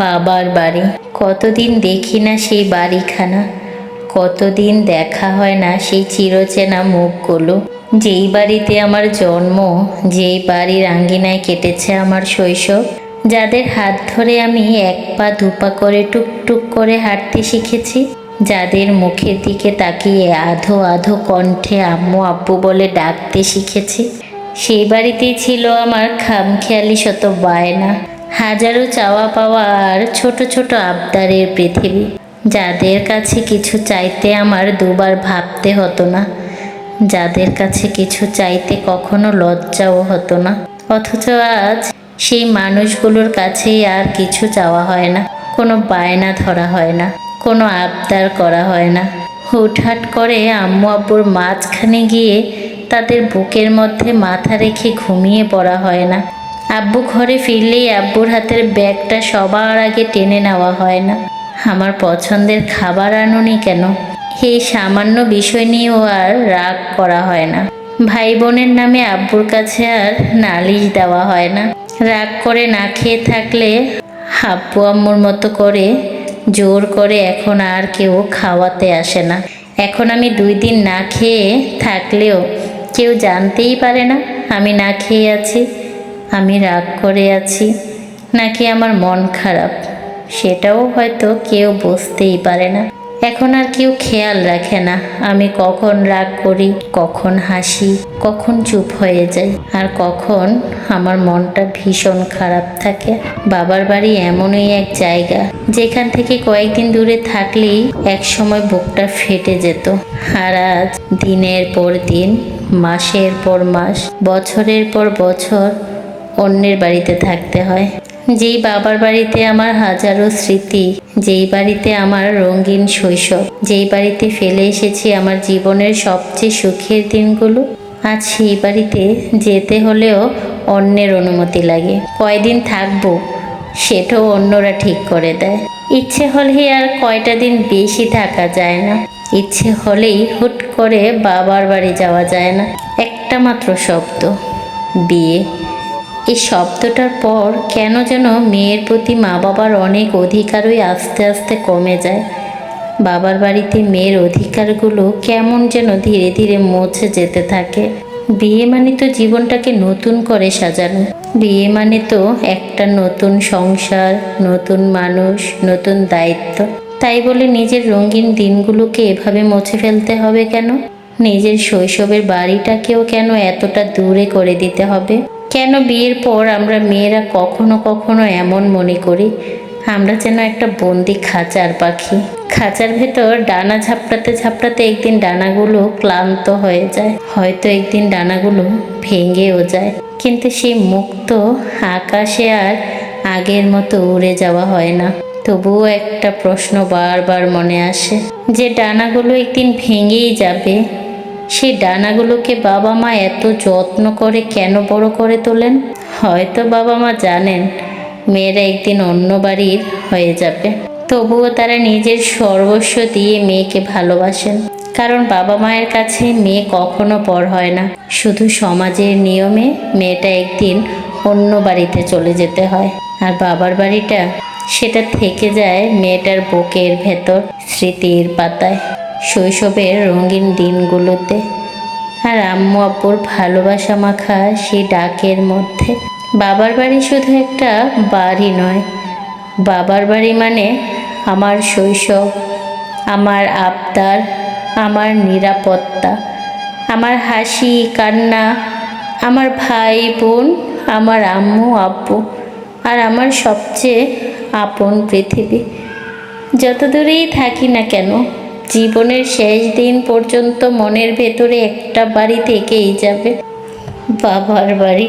বাবার বাড়ি। কতদিন দেখি না সেই বাড়িখানা, কতদিন দেখা হয় না সেই চিরচেনা মুখগুলো। যেই বাড়িতে আমার জন্ম, যেই বাড়ির আঙ্গিনায় কেটেছে আমার শৈশব, যাদের হাত ধরে আমি এক পা দুপা করে টুকটুক করে হাঁটতে শিখেছি, যাদের মুখের দিকে তাকিয়ে আধো আধো কণ্ঠে আম্মু আব্বু বলে ডাকতে শিখেছি, সেই বাড়িতেই ছিল আমার খামখেয়ালি শত বায়না, হাজারো চাওয়া পাওয়া আর ছোট ছোট আবদারের পৃথিবী, যাদের কাছে কিছু চাইতে আমার দুবার ভাবতে হতো না, যাদের কাছে কিছু চাইতে কখনো লজ্জাও হতো না। অথচ আজ সেই মানুষগুলোর কাছেই আর কিছু চাওয়া হয় না, কোনো বায়না ধরা হয় না, কোনো আবদার করা হয় না। হুটহাট করে আম্মু আব্বুর মাঝখানে গিয়ে তাদের বুকের মধ্যে মাথা রেখে ঘুমিয়ে পড়া হয় না। আব্বু ঘরে ফিরলেই আব্বুর হাতের ব্যাগটা সবার আগে টেনে নেওয়া হয় না। আমার পছন্দের খাবার আনুনি কেন, এই সামান্য বিষয় নিয়েও আর রাগ করা হয় না। ভাই বোনের নামে আব্বুর কাছে আর নালিশ দেওয়া হয় না। রাগ করে না খেয়ে থাকলে আব্বু আম্মুর মতো করে জোর করে এখন আর কেউ খাওয়াতে আসে না। এখন আমি 2 দিন না খেয়ে থাকলেও কেউ জানতেই পারে না আমি না খেয়ে আছি, আমি রাগ করে আছি, নাকি আমার মন খারাপ, সেটাও হয়তো কেউ বুঝতেই পারে না। এখন আর কেউ খেয়াল রাখে না আমি কখন রাগ করি, কখন হাসি, কখন চুপ হয়ে যাই, আর কখন আমার মনটা ভীষণ খারাপ থাকে। বাবার বাড়ি এমনই এক জায়গা যেখান থেকে কয়েকদিন দূরে থাকলেই এক সময় বুকটা ফেটে যেত। আর আজ দিনের পর দিন, মাসের পর মাস, বছরের পর বছর অন্যের বাড়িতে থাকতে হয়। যেই বাবার বাড়িতে আমার হাজারো স্মৃতি, যেই বাড়িতে আমার রঙিন শৈশব, যেই বাড়িতে ফেলে এসেছি আমার জীবনের সবচেয়ে সুখের দিনগুলো, আজ সেই বাড়িতে যেতে হলেও অন্যের অনুমতি লাগে। কয়দিন থাকবো সেটাও অন্যরা ঠিক করে দেয়। ইচ্ছে হলেই আর কয়টা দিন বেশি থাকা যায় না, ইচ্ছে হলেই হুট করে বাবার বাড়ি যাওয়া যায় না। একটা মাত্র শব্দ, বিয়ে। এই শব্দটার পর কেন যেন মেয়ের প্রতি মা বাবার অনেক অধিকারই আস্তে আস্তে কমে যায়। বাবার বাড়িতে মেয়ের অধিকারগুলো কেমন যেন ধীরে ধীরে মুছে যেতে থাকে। বিয়ে মানে তো জীবনটাকে নতুন করে সাজানো, বিয়ে মানে তো একটা নতুন সংসার, নতুন মানুষ, নতুন দায়িত্ব। তাই বলে নিজের রঙিন দিনগুলোকে এভাবে মুছে ফেলতে হবে কেন? নিজের শৈশবের বাড়িটাকেও কেন এতটা দূরে করে দিতে হবে? কেন বিয়ের পর আমরা মেয়েরা কখনো কখনো এমন মনে করি আমরা যেন একটা বন্দি খাঁচার পাখি, খাঁচার ভেতর ডানা ঝাপটাতে ঝাপটাতে একদিন ডানাগুলো ক্লান্ত হয়ে যায়, হয়তো একদিন ডানাগুলো ভেঙেও যায়, কিন্তু সেই মুক্ত আকাশে আর আগের মতো উড়ে যাওয়া হয় না। তবুও একটা প্রশ্ন বারবার মনে আসে, যে ডানাগুলো একদিন ভেঙেই যাবে, সেই ডানাগুলোকে বাবা মা এত যত্ন করে কেন বড় করে তোলেন? হয়তো বাবা মা জানেন মেয়েরা একদিন অন্য বাড়ির হয়ে যাবে, তবুও তারা নিজের সর্বস্ব দিয়ে মেয়েকে ভালোবাসেন। কারণ বাবা মায়ের কাছে মেয়ে কখনো পর হয় না, শুধু সমাজের নিয়মে মেয়েটা একদিন অন্য বাড়িতে চলে যেতে হয়। আর বাবার বাড়িটা, সেটা থেকে যায় মেয়েটার বুকের ভেতর, স্মৃতির পাতায়, শৈশবের রঙিন দিনগুলোতে, আর আম্মু আব্বুর ভালোবাসা মাখা সেই ডাকের মধ্যে। বাবার বাড়ি শুধু একটা বাড়ি নয়, বাবার বাড়ি মানে আমার শৈশব, আমার আবদার, আমার নিরাপত্তা, আমার হাসি কান্না, আমার ভাই বোন, আমার আম্মু আব্বু, আর আমার সবচেয়ে আপন পৃথিবী। যত দূরেই থাকি না কেন, জীবনের শেষ দিন পর্যন্ত মনের ভেতরে একটা বাড়ি থেকেই যাবে, বাবার বাড়ি।